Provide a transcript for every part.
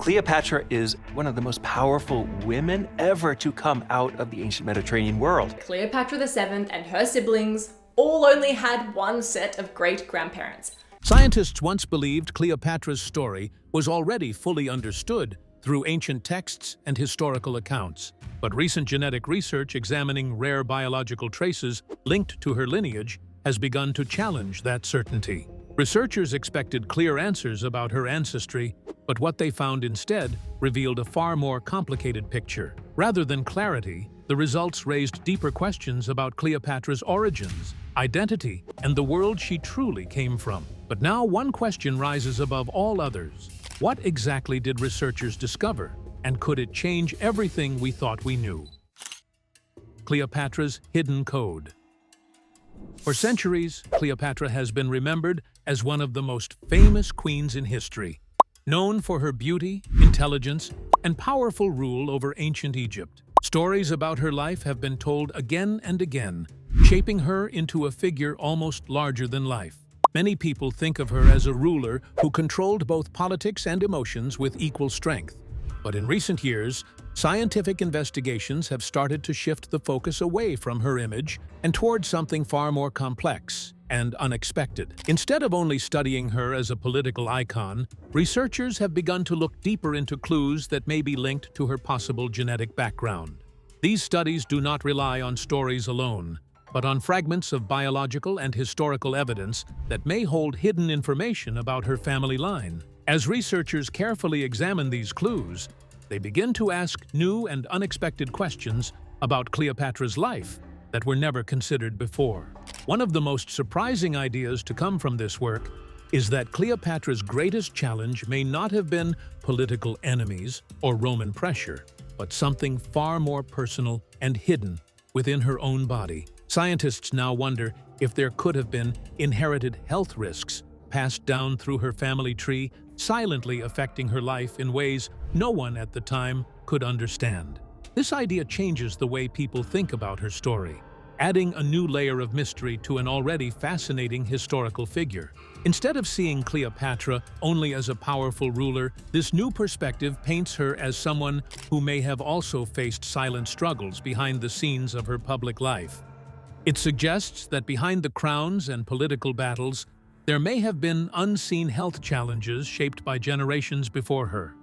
Cleopatra is one of the most powerful women ever to come out of the ancient Mediterranean world. Cleopatra VII and her siblings all only had one set of great-grandparents. Scientists once believed Cleopatra's story was already fully understood through ancient texts and historical accounts. But recent genetic research examining rare biological traces linked to her lineage has begun to challenge that certainty. Researchers expected clear answers about her ancestry, but what they found instead revealed a far more complicated picture. Rather than clarity, the results raised deeper questions about Cleopatra's origins, identity, and the world she truly came from. But now one question rises above all others. What exactly did researchers discover, and could it change everything we thought we knew? Cleopatra's hidden code. For centuries, Cleopatra has been remembered as one of the most famous queens in history, known for her beauty, intelligence, and powerful rule over ancient Egypt. Stories about her life have been told again and again, shaping her into a figure almost larger than life. Many people think of her as a ruler who controlled both politics and emotions with equal strength. But in recent years, scientific investigations have started to shift the focus away from her image and towards something far more complex and unexpected. Instead of only studying her as a political icon, researchers have begun to look deeper into clues that may be linked to her possible genetic background. These studies do not rely on stories alone, but on fragments of biological and historical evidence that may hold hidden information about her family line. As researchers carefully examine these clues, they begin to ask new and unexpected questions about Cleopatra's life that were never considered before. One of the most surprising ideas to come from this work is that Cleopatra's greatest challenge may not have been political enemies or Roman pressure, but something far more personal and hidden within her own body. Scientists now wonder if there could have been inherited health risks passed down through her family tree, silently affecting her life in ways no one at the time could understand. This idea changes the way people think about her story, adding a new layer of mystery to an already fascinating historical figure. Instead of seeing Cleopatra only as a powerful ruler, this new perspective paints her as someone who may have also faced silent struggles behind the scenes of her public life. It suggests that behind the crowns and political battles, there may have been unseen health challenges shaped by generations before her.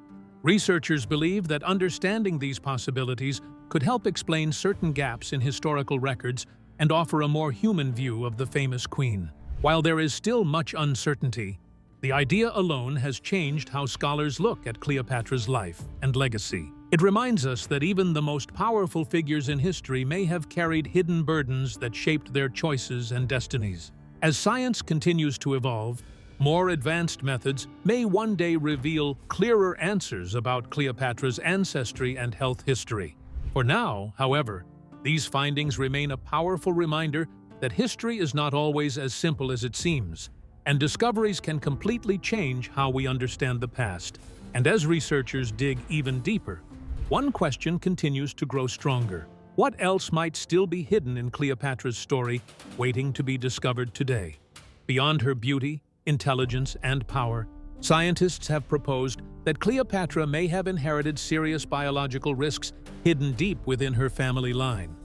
Researchers believe that understanding these possibilities could help explain certain gaps in historical records and offer a more human view of the famous queen. While there is still much uncertainty, the idea alone has changed how scholars look at Cleopatra's life and legacy. It reminds us that even the most powerful figures in history may have carried hidden burdens that shaped their choices and destinies. As science continues to evolve, more advanced methods may one day reveal clearer answers about Cleopatra's ancestry and health history. For now, however, these findings remain a powerful reminder that history is not always as simple as it seems, and discoveries can completely change how we understand the past. And as researchers dig even deeper, one question continues to grow stronger. What else might still be hidden in Cleopatra's story, waiting to be discovered today? Beyond her beauty, intelligence, and power, scientists have proposed that Cleopatra may have inherited serious biological risks hidden deep within her family line.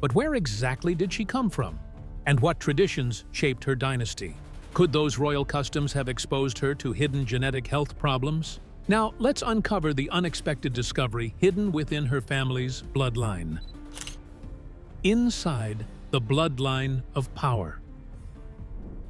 But where exactly did she come from? And what traditions shaped her dynasty? Could those royal customs have exposed her to hidden genetic health problems? Now, let's uncover the unexpected discovery hidden within her family's bloodline. Inside the bloodline of power.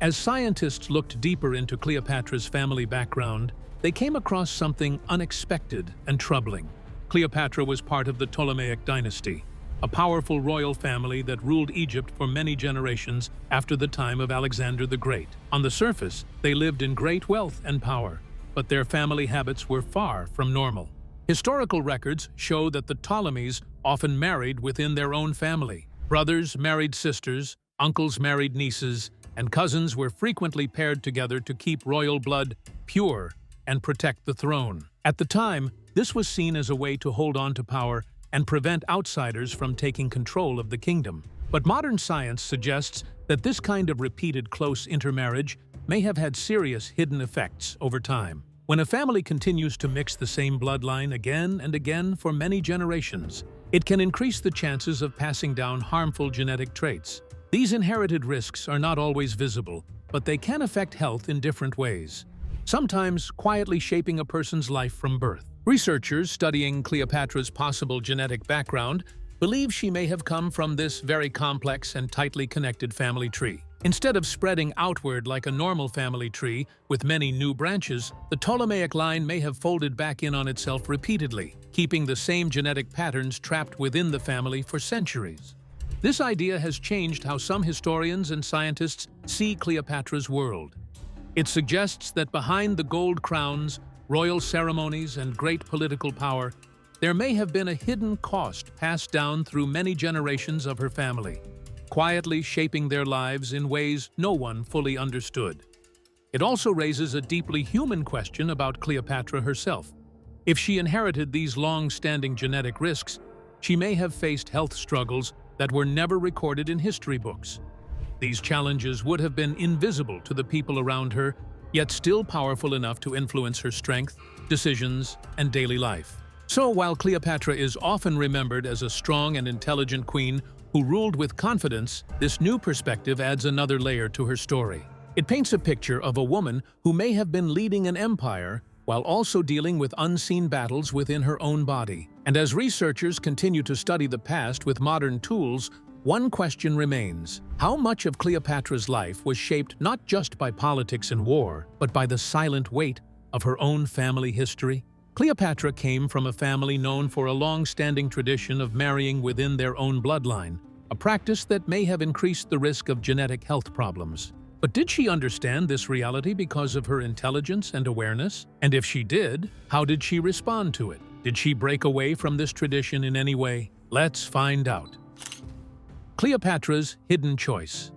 As scientists looked deeper into Cleopatra's family background, they came across something unexpected and troubling. Cleopatra was part of the Ptolemaic dynasty, a powerful royal family that ruled Egypt for many generations after the time of Alexander the Great. On the surface, they lived in great wealth and power, but their family habits were far from normal. Historical records show that the Ptolemies often married within their own family. Brothers married sisters, uncles married nieces, and cousins were frequently paired together to keep royal blood pure and protect the throne. At the time, this was seen as a way to hold on to power and prevent outsiders from taking control of the kingdom. But modern science suggests that this kind of repeated close intermarriage may have had serious hidden effects over time. When a family continues to mix the same bloodline again and again for many generations, it can increase the chances of passing down harmful genetic traits. These inherited risks are not always visible, but they can affect health in different ways, sometimes quietly shaping a person's life from birth. Researchers studying Cleopatra's possible genetic background believe she may have come from this very complex and tightly connected family tree. Instead of spreading outward like a normal family tree with many new branches, the Ptolemaic line may have folded back in on itself repeatedly, keeping the same genetic patterns trapped within the family for centuries. This idea has changed how some historians and scientists see Cleopatra's world. It suggests that behind the gold crowns, royal ceremonies, and great political power, there may have been a hidden cost passed down through many generations of her family, quietly shaping their lives in ways no one fully understood. It also raises a deeply human question about Cleopatra herself. If she inherited these long-standing genetic risks, she may have faced health struggles that were never recorded in history books. These challenges would have been invisible to the people around her, yet still powerful enough to influence her strength, decisions, and daily life. So while Cleopatra is often remembered as a strong and intelligent queen who ruled with confidence, this new perspective adds another layer to her story. It paints a picture of a woman who may have been leading an empire while also dealing with unseen battles within her own body. And as researchers continue to study the past with modern tools, one question remains: how much of Cleopatra's life was shaped not just by politics and war, but by the silent weight of her own family history? Cleopatra came from a family known for a long-standing tradition of marrying within their own bloodline, a practice that may have increased the risk of genetic health problems. But did she understand this reality because of her intelligence and awareness? And if she did, how did she respond to it? Did she break away from this tradition in any way? Let's find out. Cleopatra's hidden choice.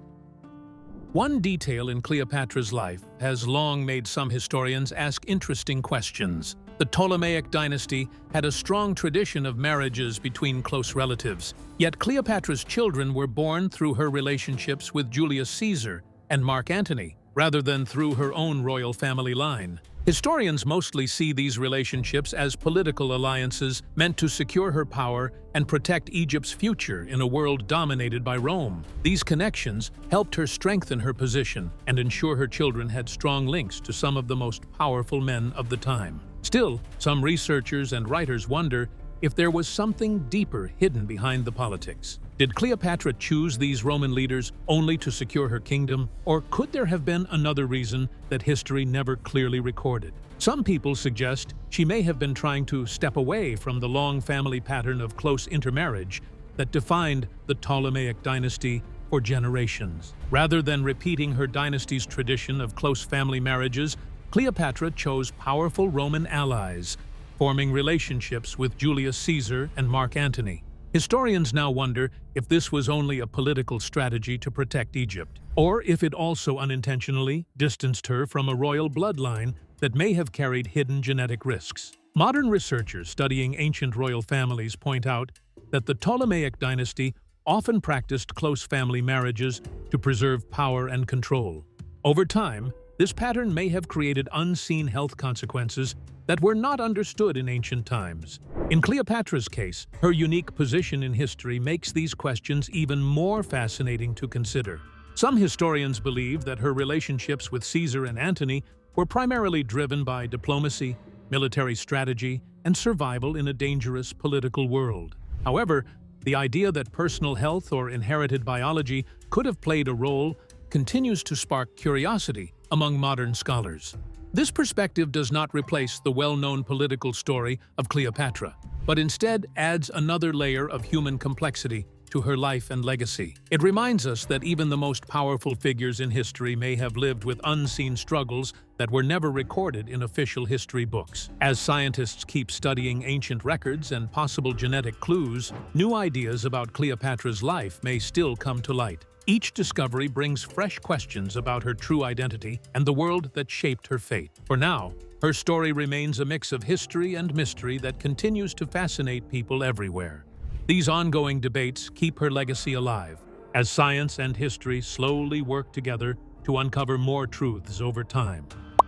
One detail in Cleopatra's life has long made some historians ask interesting questions. The Ptolemaic dynasty had a strong tradition of marriages between close relatives, yet Cleopatra's children were born through her relationships with Julius Caesar and Mark Antony, rather than through her own royal family line. Historians mostly see these relationships as political alliances meant to secure her power and protect Egypt's future in a world dominated by Rome. These connections helped her strengthen her position and ensure her children had strong links to some of the most powerful men of the time. Still, some researchers and writers wonder if there was something deeper hidden behind the politics. Did Cleopatra choose these Roman leaders only to secure her kingdom, or could there have been another reason that history never clearly recorded? Some people suggest she may have been trying to step away from the long family pattern of close intermarriage that defined the Ptolemaic dynasty for generations. Rather than repeating her dynasty's tradition of close family marriages, Cleopatra chose powerful Roman allies, forming relationships with Julius Caesar and Mark Antony. Historians now wonder if this was only a political strategy to protect Egypt, or if it also unintentionally distanced her from a royal bloodline that may have carried hidden genetic risks. Modern researchers studying ancient royal families point out that the Ptolemaic dynasty often practiced close family marriages to preserve power and control. Over time, this pattern may have created unseen health consequences that were not understood in ancient times. In Cleopatra's case, her unique position in history makes these questions even more fascinating to consider. Some historians believe that her relationships with Caesar and Antony were primarily driven by diplomacy, military strategy, and survival in a dangerous political world. However, the idea that personal health or inherited biology could have played a role continues to spark curiosity among modern scholars. This perspective does not replace the well-known political story of Cleopatra, but instead adds another layer of human complexity to her life and legacy. It reminds us that even the most powerful figures in history may have lived with unseen struggles that were never recorded in official history books. As scientists keep studying ancient records and possible genetic clues, new ideas about Cleopatra's life may still come to light. Each discovery brings fresh questions about her true identity and the world that shaped her fate. For now, her story remains a mix of history and mystery that continues to fascinate people everywhere. These ongoing debates keep her legacy alive, as science and history slowly work together to uncover more truths over time.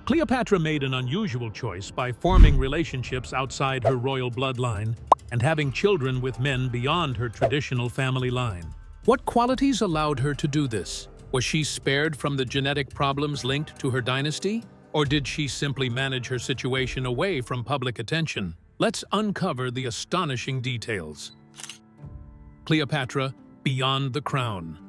Cleopatra made an unusual choice by forming relationships outside her royal bloodline and having children with men beyond her traditional family line. What qualities allowed her to do this? Was she spared from the genetic problems linked to her dynasty? Or did she simply manage her situation away from public attention? Let's uncover the astonishing details. Cleopatra, beyond the crown.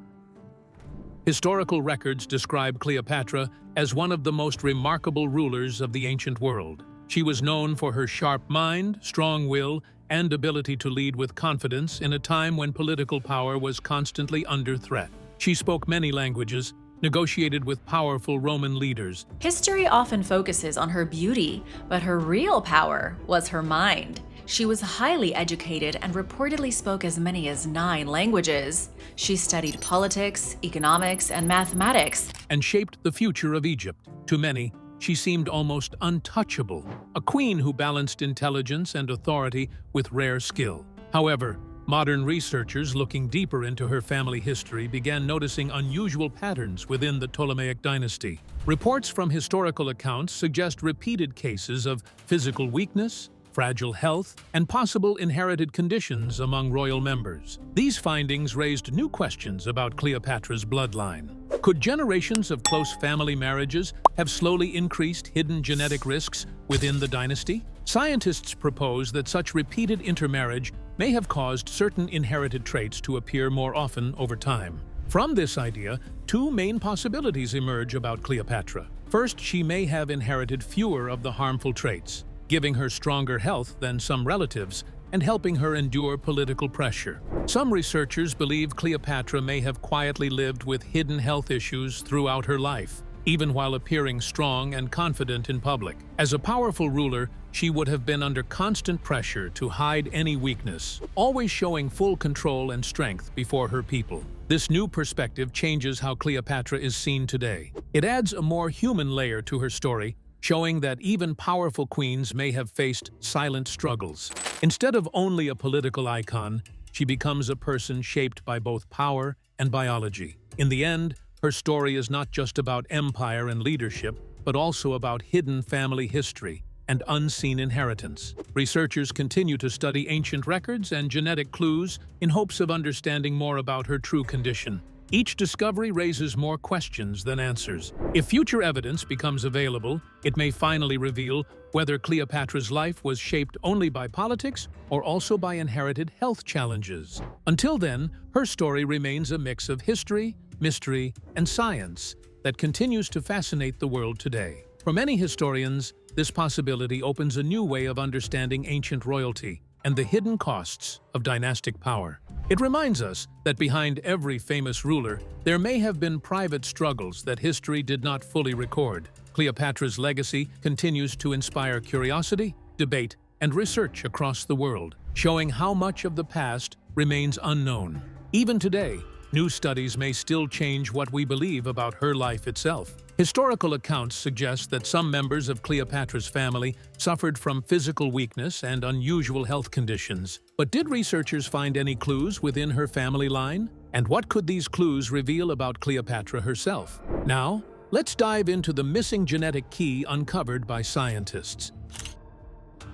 Historical records describe Cleopatra as one of the most remarkable rulers of the ancient world. She was known for her sharp mind, strong will, and ability to lead with confidence in a time when political power was constantly under threat. She spoke many languages, negotiated with powerful Roman leaders. History often focuses on her beauty, but her real power was her mind. She was highly educated and reportedly spoke as many as 9 languages. She studied politics, economics, and mathematics, And shaped the future of Egypt. To many, she seemed almost untouchable, a queen who balanced intelligence and authority with rare skill. However, modern researchers looking deeper into her family history began noticing unusual patterns within the Ptolemaic dynasty. Reports from historical accounts suggest repeated cases of physical weakness, fragile health, and possible inherited conditions among royal members. These findings raised new questions about Cleopatra's bloodline. Could generations of close family marriages have slowly increased hidden genetic risks within the dynasty? Scientists propose that such repeated intermarriage may have caused certain inherited traits to appear more often over time. From this idea, 2 main possibilities emerge about Cleopatra. First, she may have inherited fewer of the harmful traits, giving her stronger health than some relatives and helping her endure political pressure. Some researchers believe Cleopatra may have quietly lived with hidden health issues throughout her life, even while appearing strong and confident in public. As a powerful ruler, she would have been under constant pressure to hide any weakness, always showing full control and strength before her people. This new perspective changes how Cleopatra is seen today. It adds a more human layer to her story, showing that even powerful queens may have faced silent struggles. Instead of only a political icon, she becomes a person shaped by both power and biology. In the end, her story is not just about empire and leadership, but also about hidden family history and unseen inheritance. Researchers continue to study ancient records and genetic clues in hopes of understanding more about her true condition. Each discovery raises more questions than answers. If future evidence becomes available, it may finally reveal whether Cleopatra's life was shaped only by politics or also by inherited health challenges. Until then, her story remains a mix of history, mystery, and science that continues to fascinate the world today. For many historians, this possibility opens a new way of understanding ancient royalty and the hidden costs of dynastic power. It reminds us that behind every famous ruler, there may have been private struggles that history did not fully record. Cleopatra's legacy continues to inspire curiosity, debate, and research across the world, showing how much of the past remains unknown. Even today, new studies may still change what we believe about her life itself. Historical accounts suggest that some members of Cleopatra's family suffered from physical weakness and unusual health conditions. But did researchers find any clues within her family line? And what could these clues reveal about Cleopatra herself? Now, let's dive into the missing genetic key uncovered by scientists.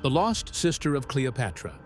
The lost sister of Cleopatra.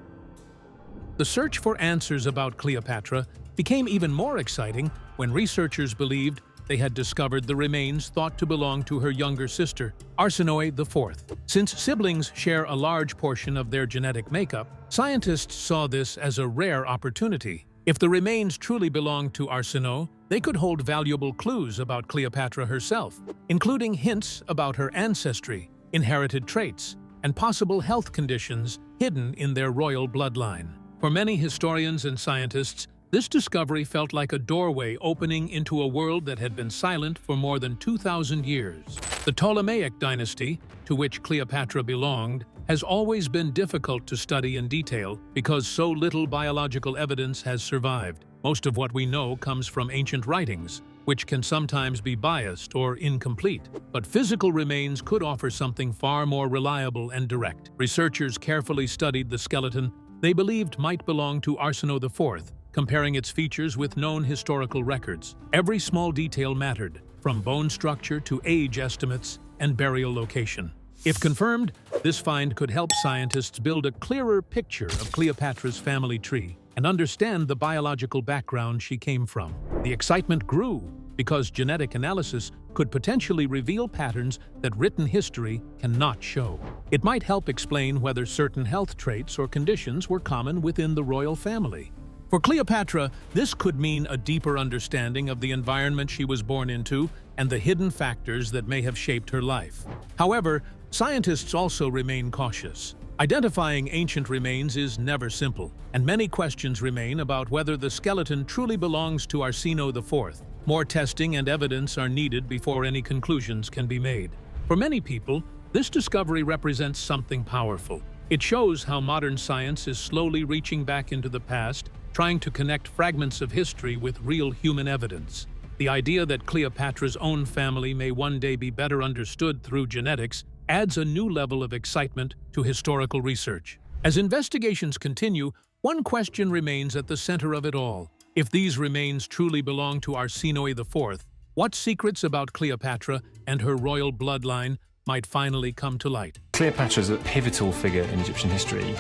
The search for answers about Cleopatra became even more exciting when researchers believed they had discovered the remains thought to belong to her younger sister, Arsinoe IV. Since siblings share a large portion of their genetic makeup, scientists saw this as a rare opportunity. If the remains truly belonged to Arsinoe, they could hold valuable clues about Cleopatra herself, including hints about her ancestry, inherited traits, and possible health conditions hidden in their royal bloodline. For many historians and scientists, this discovery felt like a doorway opening into a world that had been silent for more than 2,000 years. The Ptolemaic dynasty, to which Cleopatra belonged, has always been difficult to study in detail because so little biological evidence has survived. Most of what we know comes from ancient writings, which can sometimes be biased or incomplete. But physical remains could offer something far more reliable and direct. Researchers carefully studied the skeleton they believed might belong to Arsinoe IV, comparing its features with known historical records. Every small detail mattered, from bone structure to age estimates, and burial location. If confirmed, this find could help scientists build a clearer picture of Cleopatra's family tree and understand the biological background she came from. The excitement grew because genetic analysis could potentially reveal patterns that written history cannot show. It might help explain whether certain health traits or conditions were common within the royal family. For Cleopatra, this could mean a deeper understanding of the environment she was born into and the hidden factors that may have shaped her life. However, scientists also remain cautious. Identifying ancient remains is never simple, and many questions remain about whether the skeleton truly belongs to Arsinoe IV. More testing and evidence are needed before any conclusions can be made. For many people, this discovery represents something powerful. It shows how modern science is slowly reaching back into the past, trying to connect fragments of history with real human evidence. The idea that Cleopatra's own family may one day be better understood through genetics adds a new level of excitement to historical research. As investigations continue, one question remains at the center of it all. If these remains truly belong to Arsinoe IV, what secrets about Cleopatra and her royal bloodline might finally come to light? Cleopatra is a pivotal figure in Egyptian history.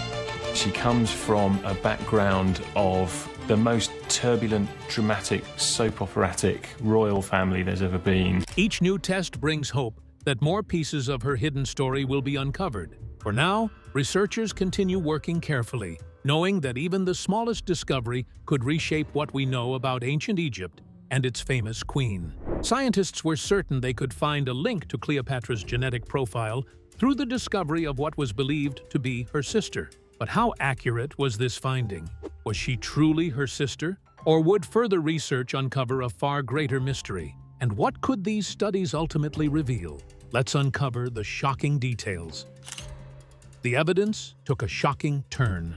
She comes from a background of the most turbulent, dramatic, soap operatic royal family there's ever been. Each new test brings hope that more pieces of her hidden story will be uncovered. For now, researchers continue working carefully, knowing that even the smallest discovery could reshape what we know about ancient Egypt and its famous queen. Scientists were certain they could find a link to Cleopatra's genetic profile through the discovery of what was believed to be her sister. But how accurate was this finding? Was she truly her sister? Or would further research uncover a far greater mystery? And what could these studies ultimately reveal? Let's uncover the shocking details. The evidence took a shocking turn.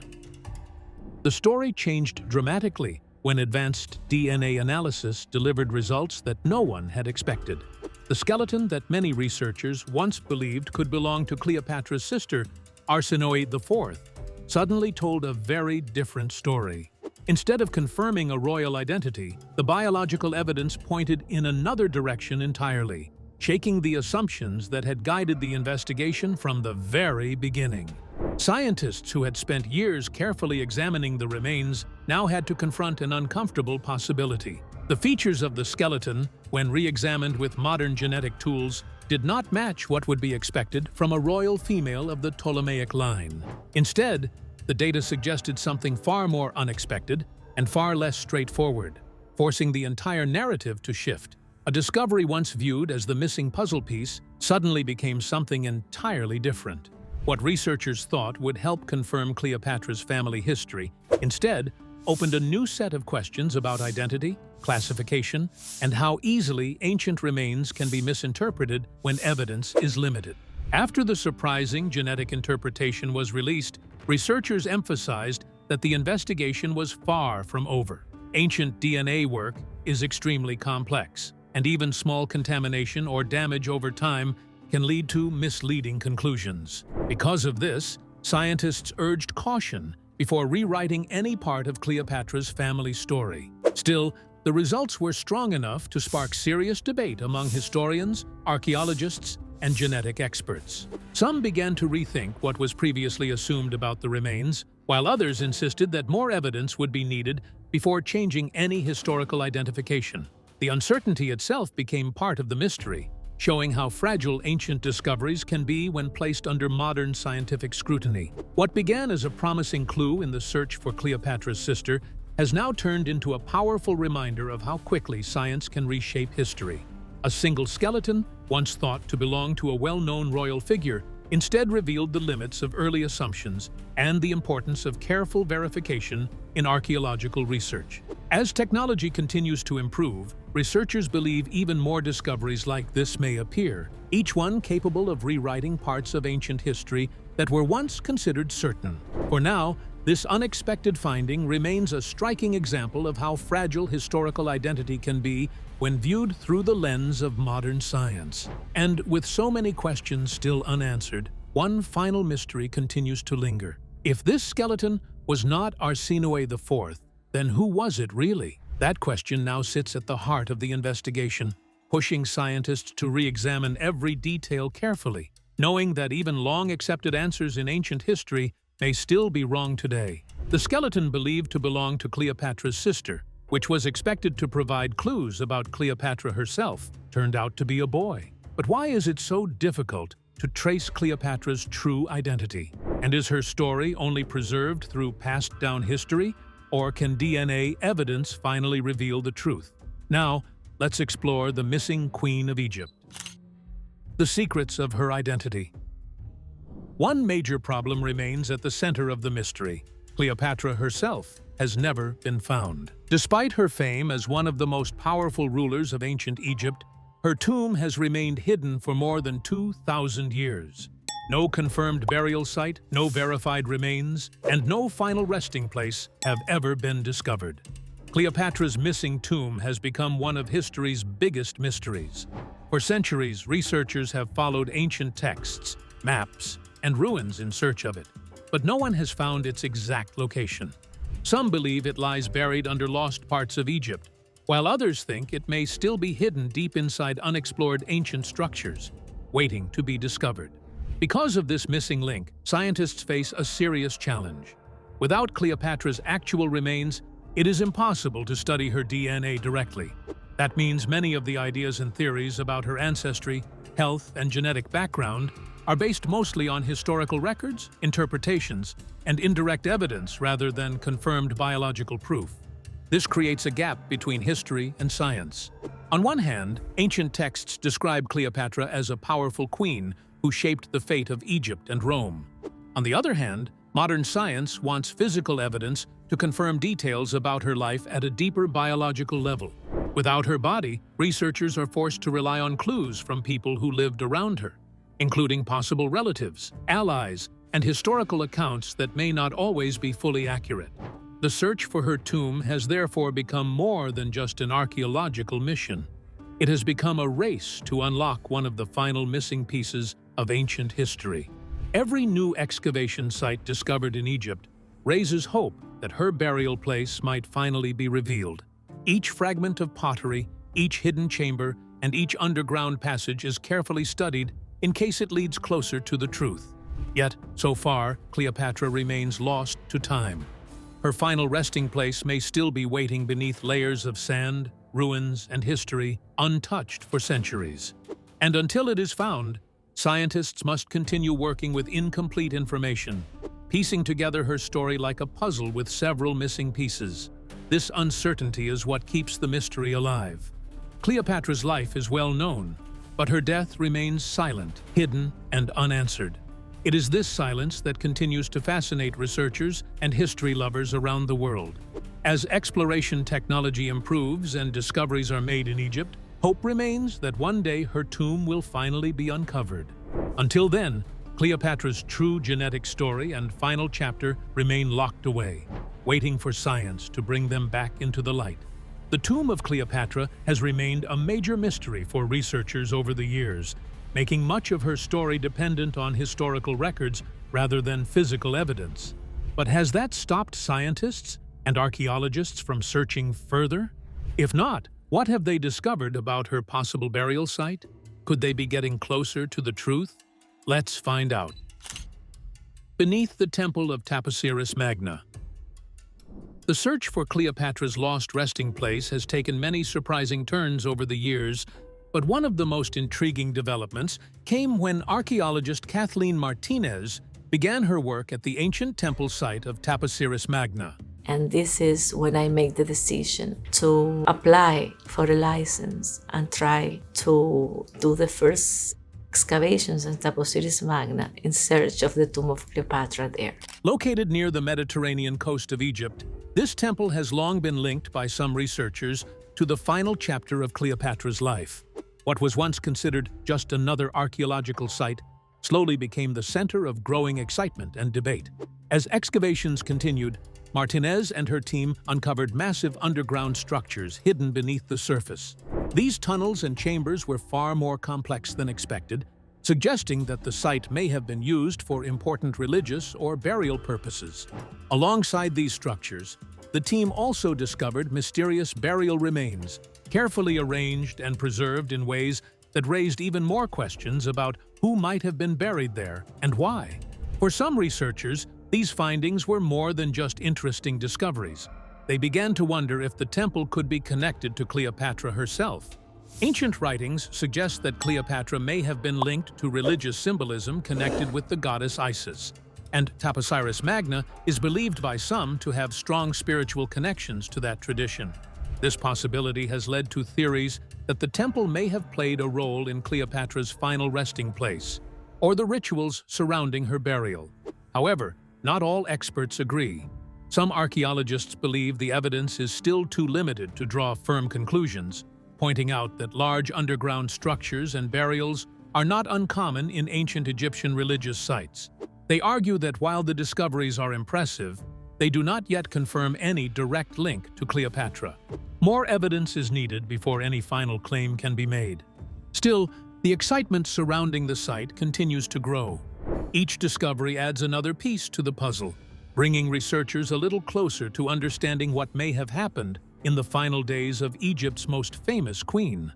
The story changed dramatically when advanced DNA analysis delivered results that no one had expected. The skeleton that many researchers once believed could belong to Cleopatra's sister, Arsinoe IV, suddenly told a very different story. Instead of confirming a royal identity, the biological evidence pointed in another direction entirely, shaking the assumptions that had guided the investigation from the very beginning. Scientists who had spent years carefully examining the remains now had to confront an uncomfortable possibility. The features of the skeleton, when re-examined with modern genetic tools, did not match what would be expected from a royal female of the Ptolemaic line. Instead, the data suggested something far more unexpected and far less straightforward, forcing the entire narrative to shift. A discovery once viewed as the missing puzzle piece suddenly became something entirely different. What researchers thought would help confirm Cleopatra's family history instead opened a new set of questions about identity, classification, and how easily ancient remains can be misinterpreted when evidence is limited. After the surprising genetic interpretation was released, researchers emphasized that the investigation was far from over. Ancient DNA work is extremely complex, and even small contamination or damage over time can lead to misleading conclusions. Because of this, scientists urged caution before rewriting any part of Cleopatra's family story. Still, the results were strong enough to spark serious debate among historians, archaeologists, and genetic experts. Some began to rethink what was previously assumed about the remains, while others insisted that more evidence would be needed before changing any historical identification. The uncertainty itself became part of the mystery, showing how fragile ancient discoveries can be when placed under modern scientific scrutiny. What began as a promising clue in the search for Cleopatra's sister has now turned into a powerful reminder of how quickly science can reshape history. A single skeleton, once thought to belong to a well-known royal figure, instead revealed the limits of early assumptions and the importance of careful verification in archaeological research. As technology continues to improve, researchers believe even more discoveries like this may appear, each one capable of rewriting parts of ancient history that were once considered certain. For now, this unexpected finding remains a striking example of how fragile historical identity can be when viewed through the lens of modern science. And with so many questions still unanswered, one final mystery continues to linger. If this skeleton was not Arsinoe IV, then who was it really? That question now sits at the heart of the investigation, pushing scientists to re-examine every detail carefully, knowing that even long-accepted answers in ancient history may still be wrong today. The skeleton believed to belong to Cleopatra's sister, which was expected to provide clues about Cleopatra herself, turned out to be a boy. But why is it so difficult to trace Cleopatra's true identity? And is her story only preserved through passed-down history, or can DNA evidence finally reveal the truth? Now, let's explore the missing Queen of Egypt. The secrets of her identity. One major problem remains at the center of the mystery. Cleopatra herself has never been found. Despite her fame as one of the most powerful rulers of ancient Egypt, her tomb has remained hidden for more than 2,000 years. No confirmed burial site, no verified remains, and no final resting place have ever been discovered. Cleopatra's missing tomb has become one of history's biggest mysteries. For centuries, researchers have followed ancient texts, maps, and ruins in search of it, but no one has found its exact location. Some believe it lies buried under lost parts of Egypt, while others think it may still be hidden deep inside unexplored ancient structures, waiting to be discovered. Because of this missing link, scientists face a serious challenge. Without Cleopatra's actual remains, it is impossible to study her DNA directly. That means many of the ideas and theories about her ancestry, health, and genetic background are based mostly on historical records, interpretations, and indirect evidence rather than confirmed biological proof. This creates a gap between history and science. On one hand, ancient texts describe Cleopatra as a powerful queen who shaped the fate of Egypt and Rome. On the other hand, modern science wants physical evidence to confirm details about her life at a deeper biological level. Without her body, researchers are forced to rely on clues from people who lived around her, including possible relatives, allies, and historical accounts that may not always be fully accurate. The search for her tomb has therefore become more than just an archaeological mission. It has become a race to unlock one of the final missing pieces of ancient history. Every new excavation site discovered in Egypt raises hope that her burial place might finally be revealed. Each fragment of pottery, each hidden chamber, and each underground passage is carefully studied in case it leads closer to the truth. Yet, so far, Cleopatra remains lost to time. Her final resting place may still be waiting beneath layers of sand, ruins, and history, untouched for centuries. And until it is found, scientists must continue working with incomplete information, piecing together her story like a puzzle with several missing pieces. This uncertainty is what keeps the mystery alive. Cleopatra's life is well known, but her death remains silent, hidden, and unanswered. It is this silence that continues to fascinate researchers and history lovers around the world. As exploration technology improves and discoveries are made in Egypt, hope remains that one day her tomb will finally be uncovered. Until then, Cleopatra's true genetic story and final chapter remain locked away, waiting for science to bring them back into the light. The tomb of Cleopatra has remained a major mystery for researchers over the years, making much of her story dependent on historical records rather than physical evidence. But has that stopped scientists and archaeologists from searching further? If not, what have they discovered about her possible burial site? Could they be getting closer to the truth? Let's find out. Beneath the Temple of Taposiris Magna. The search for Cleopatra's lost resting place has taken many surprising turns over the years, but one of the most intriguing developments came when archaeologist Kathleen Martinez began her work at the ancient temple site of Taposiris Magna. And this is when I make the decision to apply for a license and try to do the first excavations in Taposiris Magna in search of the tomb of Cleopatra there. Located near the Mediterranean coast of Egypt, this temple has long been linked by some researchers to the final chapter of Cleopatra's life. What was once considered just another archaeological site slowly became the center of growing excitement and debate. As excavations continued, Martinez and her team uncovered massive underground structures hidden beneath the surface. These tunnels and chambers were far more complex than expected, suggesting that the site may have been used for important religious or burial purposes. Alongside these structures, the team also discovered mysterious burial remains, carefully arranged and preserved in ways that raised even more questions about who might have been buried there and why. For some researchers, these findings were more than just interesting discoveries. They began to wonder if the temple could be connected to Cleopatra herself. Ancient writings suggest that Cleopatra may have been linked to religious symbolism connected with the goddess Isis, and Taposiris Magna is believed by some to have strong spiritual connections to that tradition. This possibility has led to theories that the temple may have played a role in Cleopatra's final resting place, or the rituals surrounding her burial. However, not all experts agree. Some archaeologists believe the evidence is still too limited to draw firm conclusions, pointing out that large underground structures and burials are not uncommon in ancient Egyptian religious sites. They argue that while the discoveries are impressive, they do not yet confirm any direct link to Cleopatra. More evidence is needed before any final claim can be made. Still, the excitement surrounding the site continues to grow. Each discovery adds another piece to the puzzle, bringing researchers a little closer to understanding what may have happened in the final days of Egypt's most famous queen.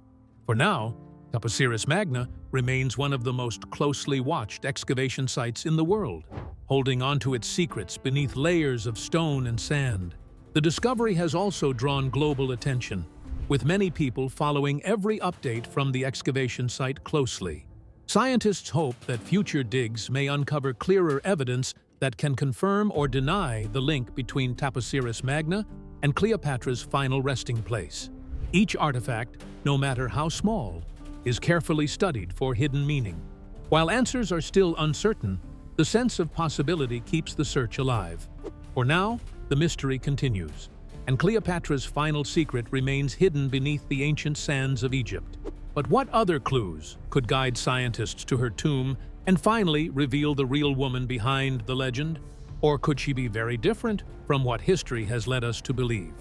For now, Taposiris Magna remains one of the most closely watched excavation sites in the world, holding onto its secrets beneath layers of stone and sand. The discovery has also drawn global attention, with many people following every update from the excavation site closely. Scientists hope that future digs may uncover clearer evidence that can confirm or deny the link between Taposiris Magna and Cleopatra's final resting place. Each artifact, no matter how small, is carefully studied for hidden meaning. While answers are still uncertain, the sense of possibility keeps the search alive. For now, the mystery continues, and Cleopatra's final secret remains hidden beneath the ancient sands of Egypt. But what other clues could guide scientists to her tomb and finally reveal the real woman behind the legend? Or could she be very different from what history has led us to believe?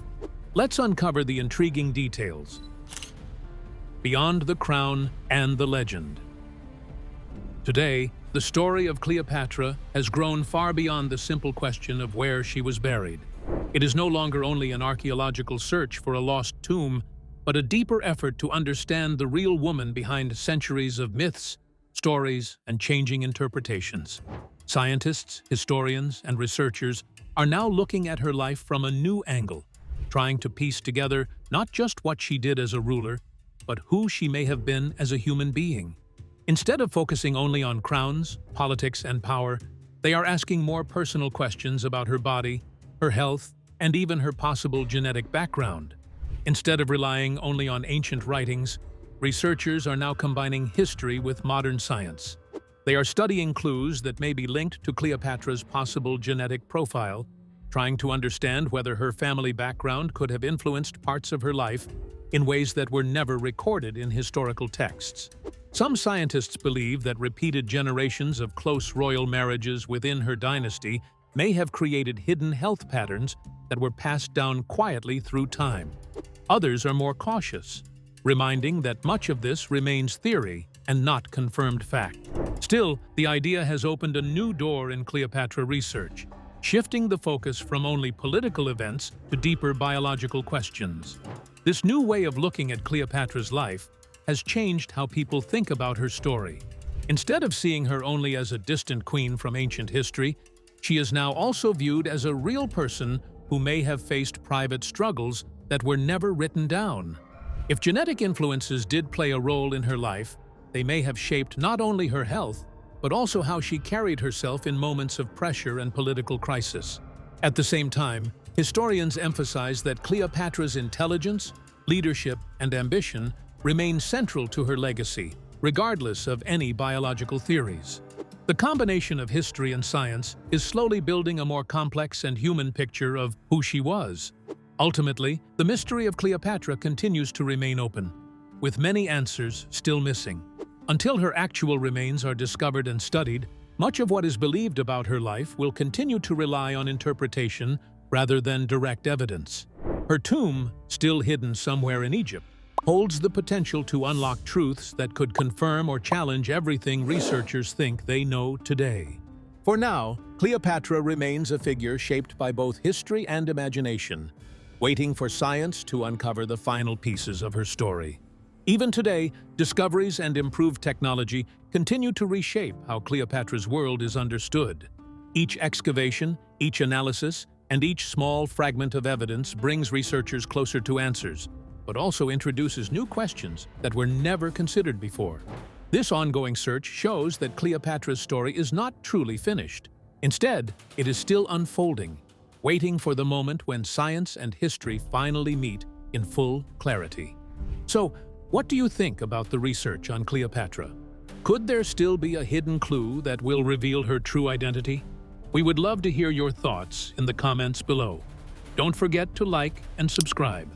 Let's uncover the intriguing details beyond the crown and the legend. Today, the story of Cleopatra has grown far beyond the simple question of where she was buried. It is no longer only an archaeological search for a lost tomb, but a deeper effort to understand the real woman behind centuries of myths, stories, and changing interpretations. Scientists, historians, and researchers are now looking at her life from a new angle, trying to piece together not just what she did as a ruler, but who she may have been as a human being. Instead of focusing only on crowns, politics, and power, they are asking more personal questions about her body, her health, and even her possible genetic background. Instead of relying only on ancient writings, researchers are now combining history with modern science. They are studying clues that may be linked to Cleopatra's possible genetic profile, trying to understand whether her family background could have influenced parts of her life in ways that were never recorded in historical texts. Some scientists believe that repeated generations of close royal marriages within her dynasty may have created hidden health patterns that were passed down quietly through time. Others are more cautious, reminding that much of this remains theory and not confirmed fact. Still, the idea has opened a new door in Cleopatra research, shifting the focus from only political events to deeper biological questions. This new way of looking at Cleopatra's life has changed how people think about her story. Instead of seeing her only as a distant queen from ancient history, she is now also viewed as a real person who may have faced private struggles that were never written down. If genetic influences did play a role in her life, they may have shaped not only her health, but also how she carried herself in moments of pressure and political crisis. At the same time, historians emphasize that Cleopatra's intelligence, leadership, and ambition remain central to her legacy, regardless of any biological theories. The combination of history and science is slowly building a more complex and human picture of who she was. Ultimately, the mystery of Cleopatra continues to remain open, with many answers still missing. Until her actual remains are discovered and studied, much of what is believed about her life will continue to rely on interpretation rather than direct evidence. Her tomb, still hidden somewhere in Egypt, holds the potential to unlock truths that could confirm or challenge everything researchers think they know today. For now, Cleopatra remains a figure shaped by both history and imagination. waiting for science to uncover the final pieces of her story. Even today, discoveries and improved technology continue to reshape how Cleopatra's world is understood. Each excavation, each analysis, and each small fragment of evidence brings researchers closer to answers, but also introduces new questions that were never considered before. This ongoing search shows that Cleopatra's story is not truly finished. Instead, it is still unfolding, waiting for the moment when science and history finally meet in full clarity. So, what do you think about the research on Cleopatra? Could there still be a hidden clue that will reveal her true identity? We would love to hear your thoughts in the comments below. Don't forget to like and subscribe.